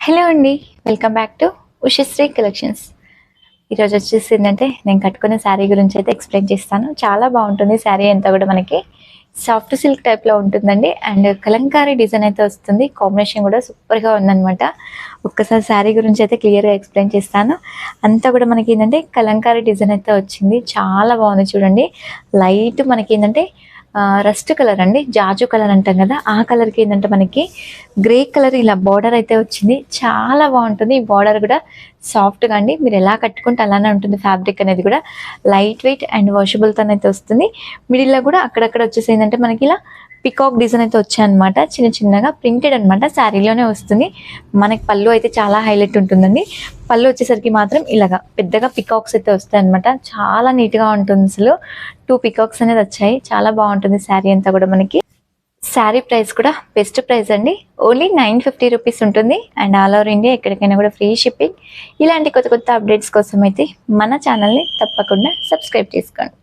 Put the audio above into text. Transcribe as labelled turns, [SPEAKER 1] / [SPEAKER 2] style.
[SPEAKER 1] Hello అండి, welcome back to Ushasri collections. ఈరోజు వచ్చేసి ఏంటంటే నేను కట్టుకున్న శారీ గురించి అయితే ఎక్స్ప్లెయిన్ చేస్తాను. చాలా బాగుంటుంది శారీ అంతా కూడా మనకి సాఫ్ట్ సిల్క్ టైప్లో ఉంటుందండి. అండ్ కలంకారీ డిజైన్ అయితే వస్తుంది. కాంబినేషన్ కూడా సూపర్గా ఉందన్నమాట. ఒక్కసారి శారీ గురించి అయితే క్లియర్గా ఎక్స్ప్లెయిన్ చేస్తాను. అంతా కూడా మనకి ఏంటంటే కలంకారీ డిజైన్ అయితే వచ్చింది. చాలా బాగుంది చూడండి. లైట్ మనకి ఏంటంటే రస్ట్ కలర్ అండి, జాజు కలర్ అంటాం కదా, ఆ కలర్కి ఏంటంటే మనకి గ్రే కలర్ ఇలా బార్డర్ అయితే వచ్చింది. చాలా బాగుంటుంది. ఈ బార్డర్ కూడా సాఫ్ట్గా అండి, మీరు ఎలా కట్టుకుంటే అలానే ఉంటుంది. ఫ్యాబ్రిక్ అనేది కూడా లైట్ వెయిట్ అండ్ వాషబుల్తో అయితే వస్తుంది. మిడిల్లో కూడా అక్కడక్కడ వచ్చేసి ఏంటంటే మనకి ఇలా పికాక్ డిజైన్ అయితే వచ్చాయన్నమాట. చిన్న చిన్నగా ప్రింటెడ్ అనమాట, శారీలోనే వస్తుంది. మనకి పళ్ళు అయితే చాలా హైలైట్ ఉంటుందండి. పళ్ళు వచ్చేసరికి మాత్రం ఇలాగా పెద్దగా పికాక్స్ అయితే వస్తాయి అనమాట. చాలా నీట్గా ఉంటుంది. అసలు 2 పికాక్స్ అనేది వచ్చాయి. చాలా బాగుంటుంది శారీ అంతా కూడా మనకి. శారీ ప్రైస్ కూడా బెస్ట్ ప్రైస్ అండి. ఓన్లీ 950 రూపీస్ ఉంటుంది. అండ్ ఆల్ ఓవర్ ఇండియా ఎక్కడికైనా కూడా ఫ్రీ షిప్పింగ్. ఇలాంటి కొత్త కొత్త అప్డేట్స్ కోసం అయితే మన ఛానల్ని తప్పకుండా సబ్స్క్రైబ్ చేసుకోండి.